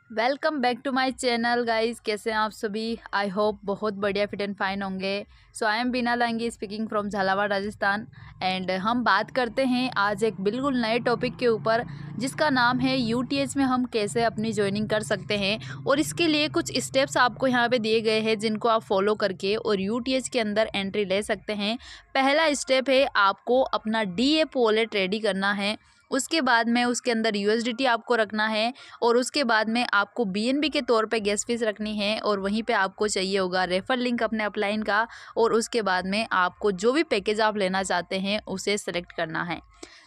Welcome back to my channel guys. कैसे हैं आप सभी? आई होप बहुत बढ़िया फिट एंड फाइन होंगे। So I am Beena Langi speaking from Jhalawar Rajasthan and हम बात करते हैं आज एक बिल्कुल नए टॉपिक के ऊपर जिसका नाम है यूटीएच में हम कैसे अपनी ज्वाइनिंग कर सकते हैं। और इसके लिए कुछ स्टेप्स आपको यहाँ पे दिए गए हैं जिनको आप फॉलो करके और यूटीएच के अंदर एंट्री ले सकते हैं। पहला स्टेप है आपको अपना डीएप वॉलेट रेडी करना है। उसके बाद में उसके अंदर यूएसडीटी आपको रखना है और उसके बाद में आपको बीएनबी के तौर पे गैस फीस रखनी है और वहीं पे आपको चाहिए होगा रेफर लिंक अपने अपलाइन का। और उसके बाद में आपको जो भी पैकेज आप लेना चाहते हैं उसे सेलेक्ट करना है।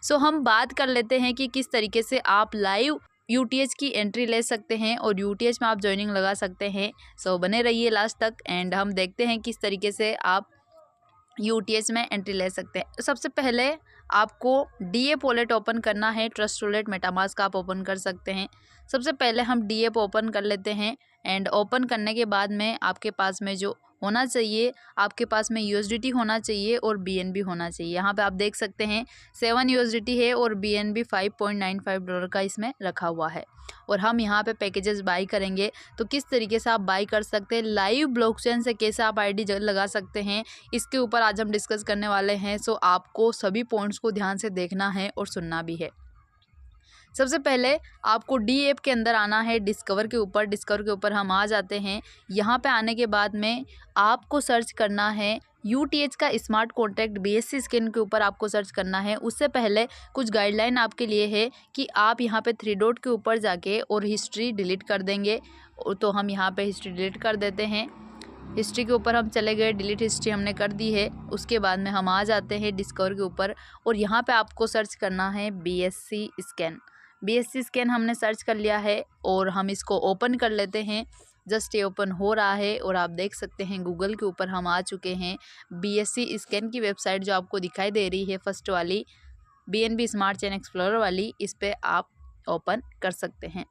सो हम बात कर लेते हैं कि किस तरीके से आप लाइव यूटीएच की एंट्री ले सकते हैं और यूटीएच में आप ज्वाइनिंग लगा सकते हैं। सो बने रहिए लास्ट तक एंड हम देखते हैं किस तरीके से आप यूटीएच में एंट्री ले सकते हैं। सबसे पहले आपको डीएप वॉलेट ओपन करना है। ट्रस्ट वॉलेट मेटामास्क आप ओपन कर सकते हैं। सबसे पहले हम डीएप ओपन कर लेते हैं एंड ओपन करने के बाद में आपके पास में जो होना चाहिए, आपके पास में यूएसडीटी होना चाहिए और बीएनबी होना चाहिए। यहाँ पे आप देख सकते हैं 7 यूएसडीटी है और बीएनबी $5.95 का इसमें रखा हुआ है। और हम यहाँ पे पैकेजेस बाई करेंगे तो किस तरीके से आप बाई कर सकते हैं, लाइव ब्लॉकचेन से कैसे आप आईडी लगा सकते हैं, इसके ऊपर आज हम डिस्कस करने वाले हैं। सो आपको सभी पॉइंट्स को ध्यान से देखना है और सुनना भी है। सबसे पहले आपको डी ऐप के अंदर आना है। डिस्कवर के ऊपर हम आ जाते हैं। यहाँ पे आने के बाद में आपको सर्च करना है यूटीएच का स्मार्ट कॉन्ट्रैक्ट बीएससी स्कैन के ऊपर आपको सर्च करना है। उससे पहले कुछ गाइडलाइन आपके लिए है कि आप यहाँ पे 3 डॉट के ऊपर जाके और हिस्ट्री डिलीट कर देंगे। तो हम यहाँ पे हिस्ट्री डिलीट कर देते हैं। हिस्ट्री के ऊपर हम चले गए, डिलीट हिस्ट्री हमने कर दी है। उसके बाद में हम आ जाते हैं डिस्कवर के ऊपर और यहाँ पे आपको सर्च करना है बीएससी स्कैन। बीएससी स्कैन हमने सर्च कर लिया है और हम इसको ओपन कर लेते हैं। जस्ट ये ओपन हो रहा है और आप देख सकते हैं गूगल के ऊपर हम आ चुके हैं। बीएससी स्कैन की वेबसाइट जो आपको दिखाई दे रही है फर्स्ट वाली बीएनबी स्मार्ट चेन एक्सप्लोरर वाली, इस पर आप ओपन कर सकते हैं।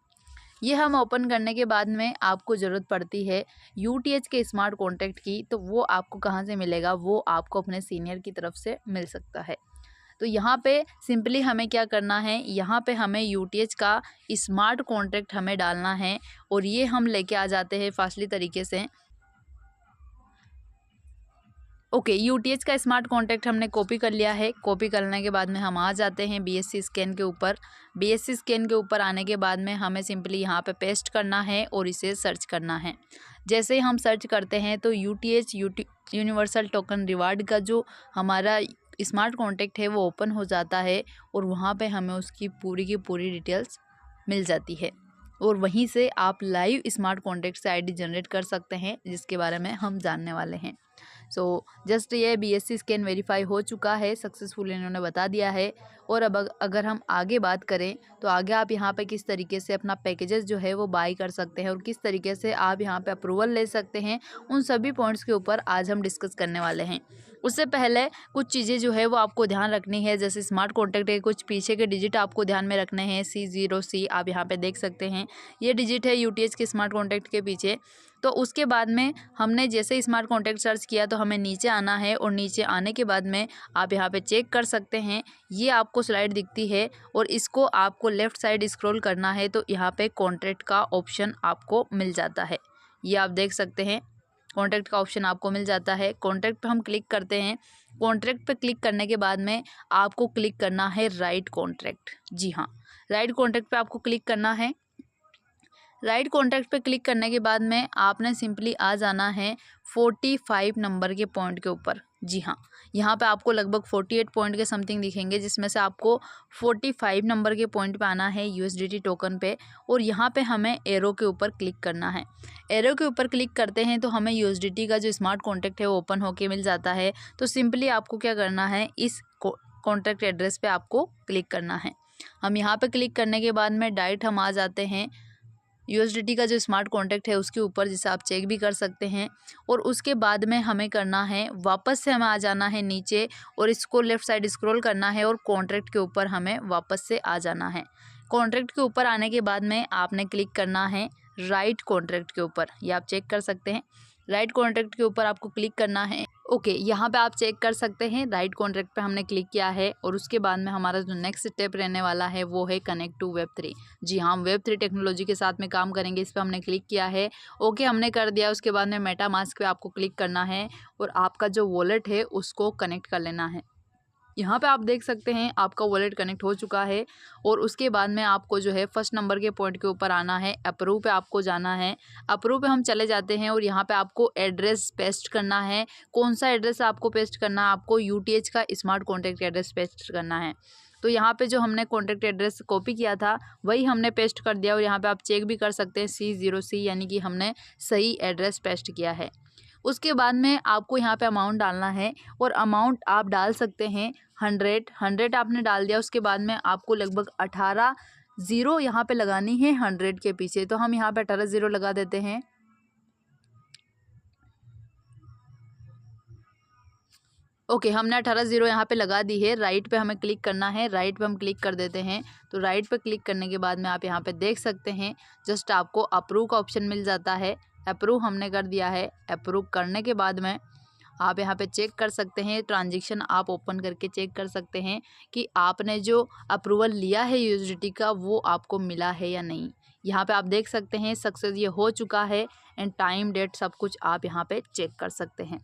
ये हम ओपन करने के बाद में आपको ज़रूरत पड़ती है यूटीएच के स्मार्ट कॉन्ट्रैक्ट की। तो वो आपको कहाँ से मिलेगा? वो आपको अपने सीनियर की तरफ से मिल सकता है। तो यहाँ पे सिंपली हमें क्या करना है, यहाँ पे हमें यूटीएच का स्मार्ट कॉन्ट्रैक्ट हमें डालना है और ये हम लेके आ जाते हैं फास्टली तरीके से। ओके, यूटीएच का स्मार्ट कॉन्टैक्ट हमने कॉपी कर लिया है। कॉपी करने के बाद में हम आ जाते हैं बीएससी स्कैन के ऊपर। बीएससी स्कैन के ऊपर आने के बाद में हमें सिंपली यहाँ पे पेस्ट करना है और इसे सर्च करना है। जैसे ही हम सर्च करते हैं तो यूटीएच यूनिवर्सल टोकन रिवार्ड का जो हमारा स्मार्ट कॉन्टैक्ट है वो ओपन हो जाता है और वहाँ पे हमें उसकी पूरी की पूरी डिटेल्स मिल जाती है और वहीं से आप लाइव स्मार्ट कॉन्टैक्ट से आईडी जनरेट कर सकते हैं जिसके बारे में हम जानने वाले हैं। सो जस्ट ये बीएससी स्कैन वेरीफाई हो चुका है, सक्सेसफुल इन्होंने बता दिया है। और अब अगर हम आगे बात करें तो आगे आप यहाँ पे किस तरीके से अपना पैकेजेस जो है वो बाई कर सकते हैं और किस तरीके से आप यहाँ पे अप्रूवल ले सकते हैं, उन सभी पॉइंट्स के ऊपर आज हम डिस्कस करने वाले हैं। उससे पहले कुछ चीज़ें जो है वो आपको ध्यान रखनी है। जैसे स्मार्ट कॉन्टैक्ट के कुछ पीछे के डिजिट आपको ध्यान में रखने हैं। C0C आप यहाँ पे देख सकते हैं, ये डिजिट है यूटीएच के स्मार्ट कॉन्टैक्ट के पीछे। तो उसके बाद में हमने जैसे स्मार्ट कॉन्टैक्ट सर्च किया तो हमें नीचे आना है और नीचे आने के बाद में आप यहाँ पे चेक कर सकते हैं, ये आपको स्लाइड दिखती है और इसको आपको लेफ़्ट साइड स्क्रॉल करना है तो यहाँ पे कॉन्ट्रैक्ट का ऑप्शन आपको मिल जाता है। ये आप देख सकते हैं कॉन्ट्रैक्ट का ऑप्शन आपको मिल जाता है। कॉन्ट्रैक्ट पे हम क्लिक करते हैं। कॉन्ट्रैक्ट पे क्लिक करने के बाद में आपको क्लिक करना है राइट कॉन्ट्रैक्ट। जी हाँ, राइट कॉन्ट्रैक्ट पे आपको क्लिक करना है। राइट कॉन्ट्रैक्ट पे क्लिक करने के बाद में आपने सिंपली आ जाना है 45 नंबर के पॉइंट के ऊपर। जी हाँ, यहाँ पे आपको लगभग 48 पॉइंट के समथिंग दिखेंगे जिसमें से आपको 45 नंबर के पॉइंट पे आना है यूएसडीटी टोकन पे और यहाँ पे हमें एरो के ऊपर क्लिक करना है। एरो के ऊपर क्लिक करते हैं तो हमें यूएसडीटी का जो स्मार्ट कॉन्ट्रैक्ट है वो ओपन होके मिल जाता है। तो सिंपली आपको क्या करना है, इस कॉन्ट्रैक्ट एड्रेस पे आपको क्लिक करना है। हम यहाँ पे क्लिक करने के बाद में डायरेक्ट हम आ जाते हैं यूएसडीटी का जो स्मार्ट कॉन्टैक्ट है उसके ऊपर, जिसे आप चेक भी कर सकते हैं। और उसके बाद में हमें करना है वापस से हमें आ जाना है नीचे और इसको लेफ़्ट साइड स्क्रॉल करना है और कॉन्ट्रैक्ट के ऊपर हमें वापस से आ जाना है। कॉन्ट्रैक्ट के ऊपर आने के बाद में आपने क्लिक करना है राइट कॉन्ट्रैक्ट के ऊपर, ये आप चेक कर सकते हैं। राइट कॉन्ट्रैक्ट के ऊपर आपको क्लिक करना है। ओके, यहाँ पे आप चेक कर सकते हैं राइट कॉन्ट्रैक्ट पे हमने क्लिक किया है और उसके बाद में हमारा जो नेक्स्ट स्टेप रहने वाला है वो है कनेक्ट टू वेब3। जी हाँ, हम वेब3 टेक्नोलॉजी के साथ में काम करेंगे, इस पर हमने क्लिक किया है। ओके हमने कर दिया। उसके बाद में मेटामास्क पे आपको क्लिक करना है और आपका जो वॉलेट है उसको कनेक्ट कर लेना है। यहाँ पे आप देख सकते हैं आपका वॉलेट कनेक्ट हो चुका है और उसके बाद में आपको जो है फर्स्ट नंबर के पॉइंट के ऊपर आना है, अप्रूव पे आपको जाना है। अप्रूव पे हम चले जाते हैं और यहाँ पे आपको एड्रेस पेस्ट करना है। कौन सा एड्रेस आपको पेस्ट करना है? आपको यूटीएच का स्मार्ट कॉन्टैक्ट एड्रेस पेस्ट करना है। तो यहाँ पे जो हमने कॉन्टैक्ट एड्रेस कॉपी किया था वही हमने पेस्ट कर दिया और यहाँ पे आप चेक भी कर सकते हैं C0C, यानी कि हमने सही एड्रेस पेस्ट किया है। उसके बाद में आपको यहाँ पे अमाउंट डालना है और अमाउंट आप डाल सकते हैं 100 आपने डाल दिया। उसके बाद में आपको लगभग 18 ज़ीरो यहाँ पे लगानी है 100 के पीछे, तो हम यहाँ पे 18 ज़ीरो लगा देते हैं। ओके, हमने 18 ज़ीरो यहाँ पे लगा दी है। राइट पे हमें क्लिक करना है, राइट पे हम क्लिक कर देते हैं। तो राइट पे क्लिक करने के बाद में आप यहाँ पे देख सकते हैं जस्ट आपको अप्रूव का ऑप्शन मिल जाता है। अप्रूव हमने कर दिया है। अप्रूव करने के बाद में आप यहाँ पे चेक कर सकते हैं, ट्रांजेक्शन आप ओपन करके चेक कर सकते हैं कि आपने जो अप्रूवल लिया है यूएसडीटी का वो आपको मिला है या नहीं। यहाँ पे आप देख सकते हैं सक्सेस ये हो चुका है एंड टाइम डेट सब कुछ आप यहाँ पे चेक कर सकते हैं।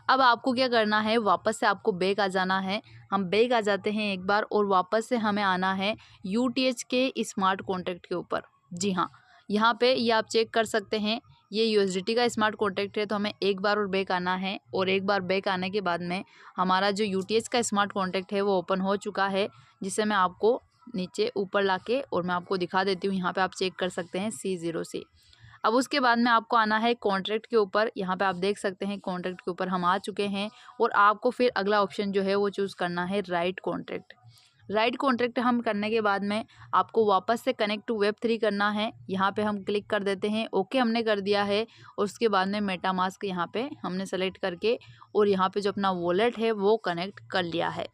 अब आपको क्या करना है, वापस से आपको बैक आ जाना है। हम बैक आ जाते हैं एक बार और वापस से हमें आना है यूटीएच के स्मार्ट कॉन्टैक्ट के ऊपर। जी हाँ, यहाँ पे ये आप चेक कर सकते हैं ये यूएसडीटी का स्मार्ट कॉन्टैक्ट है। तो हमें एक बार और बैक आना है और एक बार बैक आने के बाद में हमारा जो यूटीएच का स्मार्ट कॉन्टैक्ट है वो ओपन हो चुका है, जिसे मैं आपको नीचे ऊपर लाके और मैं आपको दिखा देती हूँ। यहाँ पे आप चेक कर सकते हैं C0C। अब उसके बाद में आपको आना है कॉन्ट्रैक्ट के ऊपर। यहाँ पे आप देख सकते हैं कॉन्ट्रैक्ट के ऊपर हम आ चुके हैं और आपको फिर अगला ऑप्शन जो है वो चूज़ करना है राइट कॉन्ट्रैक्ट। राइट कॉन्ट्रैक्ट हम करने के बाद में आपको वापस से कनेक्ट टू वेब3 करना है। यहाँ पे हम क्लिक कर देते हैं। ओके हमने कर दिया है और उसके बाद में मेटामास्क यहाँ पे हमने सेलेक्ट करके और यहाँ पे जो अपना वॉलेट है वो कनेक्ट कर लिया है।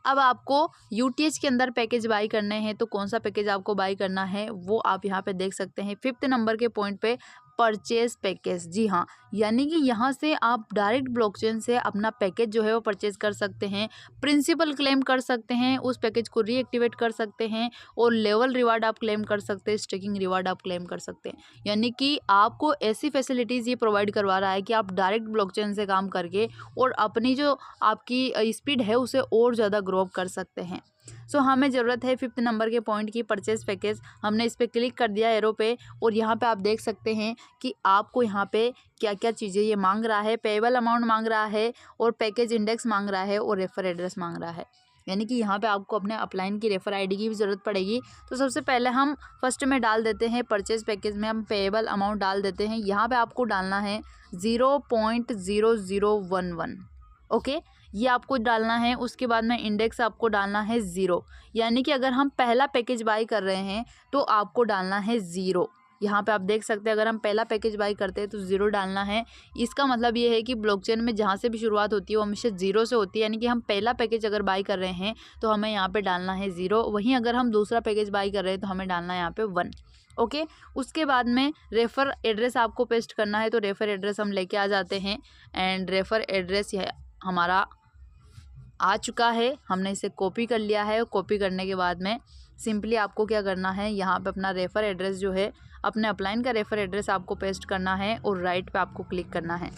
अब आपको यूटीएच के अंदर पैकेज बाई करने हैं, तो कौन सा पैकेज आपको बाई करना है वो आप यहाँ पे देख सकते हैं 5th नंबर के पॉइंट पे परचेज पैकेज। जी हाँ, यानी कि यहाँ से आप डायरेक्ट ब्लॉकचेन से अपना पैकेज जो है वो परचेज कर सकते हैं, प्रिंसिपल क्लेम कर सकते हैं, उस पैकेज को रीएक्टिवेट कर सकते हैं और लेवल रिवार्ड आप क्लेम कर सकते हैं, स्टेकिंग रिवार्ड आप क्लेम कर सकते हैं। यानी कि आपको ऐसी फैसिलिटीज़ ये प्रोवाइड करवा रहा है कि आप डायरेक्ट ब्लॉकचेन से काम करके और अपनी जो आपकी स्पीड है उसे और ज़्यादा ग्रो अप कर सकते हैं। सो हमें ज़रूरत है 5th नंबर के पॉइंट की परचेज पैकेज। हमने इस पर क्लिक कर दिया एरो पे और यहाँ पे आप देख सकते हैं कि आपको यहाँ पे क्या क्या चीज़ें ये मांग रहा है। पेएबल अमाउंट मांग रहा है और पैकेज इंडेक्स मांग रहा है और रेफर एड्रेस मांग रहा है। यानी कि यहाँ पे आपको अपने अपलाइन की रेफर आईडी की भी ज़रूरत पड़ेगी। तो सबसे पहले हम फर्स्ट में डाल देते हैं परचेज पैकेज में हम पेएबल अमाउंट डाल देते हैं। यहाँ पे आपको डालना है 0.0011। ओके, ये आपको डालना है। उसके बाद में इंडेक्स आपको डालना है 0, यानी कि अगर हम पहला पैकेज बाई कर रहे हैं तो आपको डालना है 0। यहाँ पे आप देख सकते हैं अगर हम पहला पैकेज बाई करते हैं तो 0 डालना है। इसका मतलब ये है कि ब्लॉकचेन में जहाँ से भी शुरुआत होती है वो हमेशा 0 से होती है, यानी कि हम पहला पैकेज अगर बाई कर रहे हैं तो हमें यहाँ पे डालना है 0। वहीं अगर हम दूसरा पैकेज बाई कर रहे हैं तो हमें डालना है यहाँ पे 1। ओके, उसके बाद में रेफ़र एड्रेस आपको पेस्ट करना है। तो रेफ़र एड्रेस हम लेके आ जाते हैं एंड रेफ़र एड्रेस हमारा आ चुका है, हमने इसे कॉपी कर लिया है। और कॉपी करने के बाद में सिंपली आपको क्या करना है, यहाँ पे अपना रेफ़र एड्रेस जो है अपने अपलाइन का रेफ़र एड्रेस आपको पेस्ट करना है और राइट पे आपको क्लिक करना है।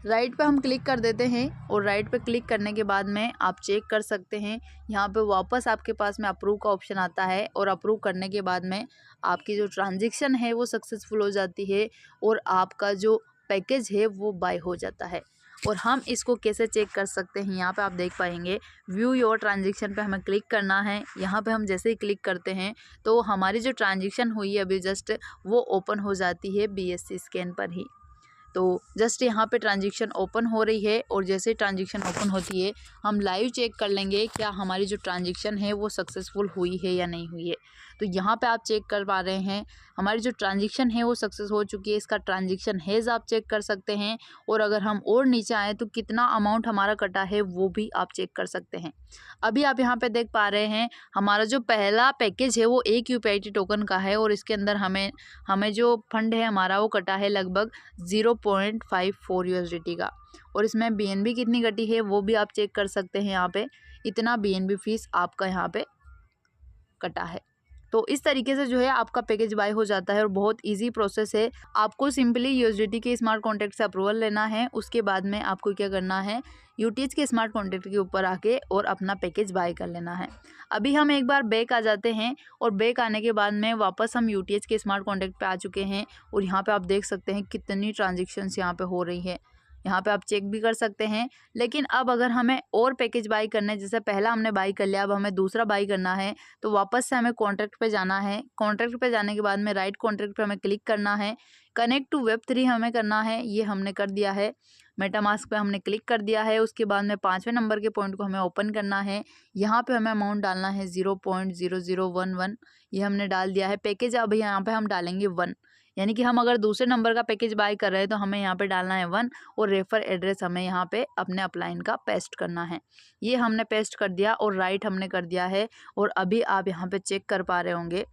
राइट पे हम क्लिक कर देते हैं और राइट पे क्लिक करने के बाद में आप चेक कर सकते हैं यहाँ पे वापस आपके पास में अप्रूव का ऑप्शन आता है और अप्रूव करने के बाद में आपकी जो ट्रांजेक्शन है वो सक्सेसफुल हो जाती है और आपका जो पैकेज है वो बाय हो जाता है। और हम इसको कैसे चेक कर सकते हैं, यहाँ पे आप देख पाएंगे व्यू योर ट्रांजेक्शन पे हमें क्लिक करना है। यहाँ पे हम जैसे ही क्लिक करते हैं तो हमारी जो ट्रांजेक्शन हुई है अभी जस्ट वो ओपन हो जाती है BSC स्कैन पर ही। तो जस्ट यहाँ पे ट्रांजेक्शन ओपन हो रही है और जैसे ही ट्रांजेक्शन ओपन होती है हम लाइव चेक कर लेंगे क्या हमारी जो ट्रांजेक्शन है वो सक्सेसफुल हुई है या नहीं हुई है। तो यहाँ पे आप चेक कर पा रहे हैं हमारी जो ट्रांजेक्शन है वो सक्सेस हो चुकी है। इसका ट्रांजेक्शन हेज आप चेक कर सकते हैं, और अगर हम और नीचे आए तो कितना अमाउंट हमारा कटा है वो भी आप चेक कर सकते हैं। अभी आप यहाँ पे देख पा रहे हैं हमारा जो पहला पैकेज है वो एक यूपीआईटी टोकन का है, और इसके अंदर हमें जो फंड है हमारा वो कटा है लगभग 0.54 यूएसडीटी का, और इसमें बीएनबी कितनी कटी है वो भी आप चेक कर सकते हैं। यहाँ पे इतना बीएनबी फीस आपका यहाँ पे कटा है। तो इस तरीके से जो है आपका पैकेज बाय हो जाता है, और बहुत इजी प्रोसेस है। आपको सिंपली यूएसडीटी के स्मार्ट कॉन्ट्रैक्ट से अप्रूवल लेना है, उसके बाद में आपको क्या करना है, यूटीएच के स्मार्ट कॉन्ट्रैक्ट के ऊपर आके और अपना पैकेज बाय कर लेना है। अभी हम एक बार बैक आ जाते हैं, और बैक आने के बाद में वापस हम यूटीएच के स्मार्ट कॉन्ट्रैक्ट पे आ चुके हैं, और यहाँ पे आप देख सकते हैं कितनी ट्रांजेक्शन्स यहाँ पे हो रही है। यहाँ पे आप चेक भी कर सकते हैं। लेकिन अब अगर हमें और पैकेज बाई करना है, जैसे पहला हमने बाई कर लिया, अब हमें दूसरा बाई करना है, तो वापस से हमें कॉन्ट्रैक्ट पे जाना है। कॉन्ट्रैक्ट पे जाने के बाद में राइट कॉन्ट्रैक्ट पे हमें क्लिक करना है, कनेक्ट टू वेब3 हमें करना है, ये हमने कर दिया है। मेटामास्क पे हमने क्लिक कर दिया है। उसके बाद में 5वें नंबर के पॉइंट को हमें ओपन करना है। यहाँ पे हमें अमाउंट डालना है 0.0011, ये हमने डाल दिया है। पैकेज अब यहाँ पे हम डालेंगे 1, यानी कि हम अगर दूसरे नंबर का पैकेज बाय कर रहे हैं तो हमें यहाँ पे डालना है 1, और रेफर एड्रेस हमें यहाँ पे अपने अपलाइन का पेस्ट करना है। ये हमने पेस्ट कर दिया और राइट हमने कर दिया है। और अभी आप यहाँ पे चेक कर पा रहे होंगे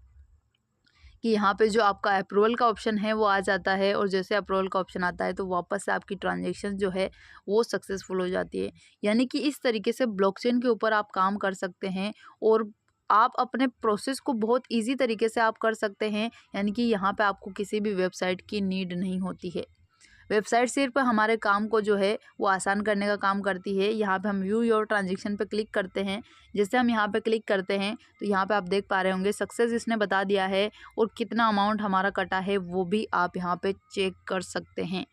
कि यहाँ पे जो आपका अप्रूवल का ऑप्शन है वो आ जाता है, और जैसे अप्रूवल का ऑप्शन आता है तो वापस से आपकी ट्रांजेक्शन जो है वो सक्सेसफुल हो जाती है। यानी कि इस तरीके से ब्लॉकचेन के ऊपर आप काम कर सकते हैं, और आप अपने प्रोसेस को बहुत इजी तरीके से आप कर सकते हैं। यानी कि यहाँ पे आपको किसी भी वेबसाइट की नीड नहीं होती है। वेबसाइट सिर्फ हमारे काम को जो है वो आसान करने का काम करती है। यहाँ पे हम व्यू योर ट्रांजेक्शन पे क्लिक करते हैं। जैसे हम यहाँ पे क्लिक करते हैं तो यहाँ पे आप देख पा रहे होंगे सक्सेस इसने बता दिया है, और कितना अमाउंट हमारा कटा है वो भी आप यहाँ पे चेक कर सकते हैं।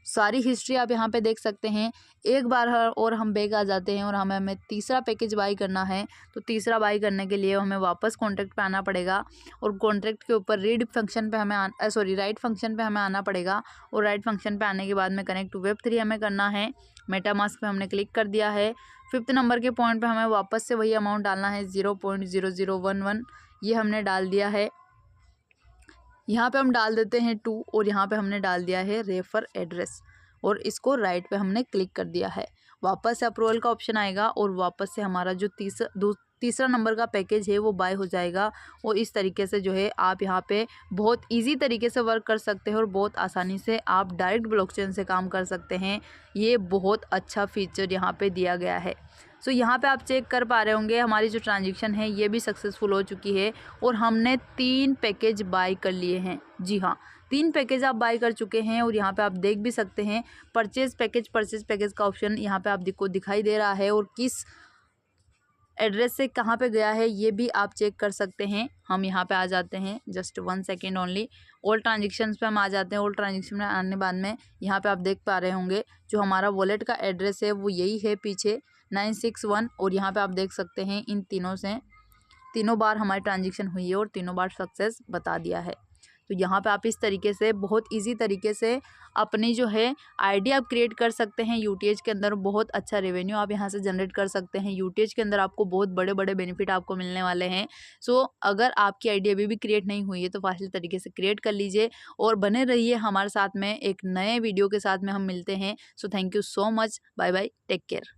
सारी हिस्ट्री आप यहाँ पे देख सकते हैं। एक बार और हम बैक आ जाते हैं, और हमें तीसरा पैकेज बाई करना है। तो तीसरा बाई करने के लिए हमें वापस कॉन्ट्रैक्ट पे आना पड़ेगा, और कॉन्ट्रैक्ट के ऊपर रीड फंक्शन पे हमें राइट फंक्शन पे हमें आना पड़ेगा। और राइट फंक्शन पे आने के बाद में कनेक्ट टू वेब3 हमें करना है। मेटामास्क पे हमने क्लिक कर दिया है। 5th नंबर के पॉइंट पे हमें वापस से वही अमाउंट डालना है 0.0011, ये हमने डाल दिया है। यहाँ पे हम डाल देते हैं 2, और यहाँ पे हमने डाल दिया है रेफर एड्रेस, और इसको राइट पे हमने क्लिक कर दिया है। वापस से अप्रूवल का ऑप्शन आएगा, और वापस से हमारा जो तीसरा नंबर का पैकेज है वो बाय हो जाएगा। और इस तरीके से जो है आप यहाँ पे बहुत इजी तरीके से वर्क कर सकते हैं, और बहुत आसानी से आप डायरेक्ट ब्लॉकचेन से काम कर सकते हैं। ये बहुत अच्छा फीचर यहाँ पे दिया गया है। सो यहाँ पे आप चेक कर पा रहे होंगे हमारी जो ट्रांजेक्शन है ये भी सक्सेसफुल हो चुकी है, और हमने 3 पैकेज बाय कर लिए हैं। जी हाँ, 3 पैकेज आप बाय कर चुके हैं। और यहाँ पे आप देख भी सकते हैं परचेज पैकेज का ऑप्शन यहाँ पे आपको दिखाई दे रहा है, और किस एड्रेस से कहाँ पे गया है ये भी आप चेक कर सकते हैं। हम यहाँ पे आ जाते हैं, just 1 second only. All transactions पे हम आ जाते हैं। ऑल ट्रांजेक्शन में आने बाद में यहाँ पे आप देख पा रहे होंगे जो हमारा वॉलेट का एड्रेस है वो यही है पीछे 961, और यहाँ पे आप देख सकते हैं इन तीनों बार हमारी ट्रांजेक्शन हुई है, और तीनों बार सक्सेस बता दिया है। तो यहाँ पे आप इस तरीके से बहुत इजी तरीके से अपनी जो है आईडी आप क्रिएट कर सकते हैं यूटीएच के अंदर। बहुत अच्छा रेवेन्यू आप यहाँ से जनरेट कर सकते हैं। यूटीएच के अंदर आपको बहुत बड़े बड़े बेनिफिट आपको मिलने वाले हैं। सो अगर आपकी आईडी अभी भी क्रिएट नहीं हुई है तो फास्ट तरीके से क्रिएट कर लीजिए, और बने रहिए हमारे साथ में। एक नए वीडियो के साथ में हम मिलते हैं। So thank you so much, bye bye, take care.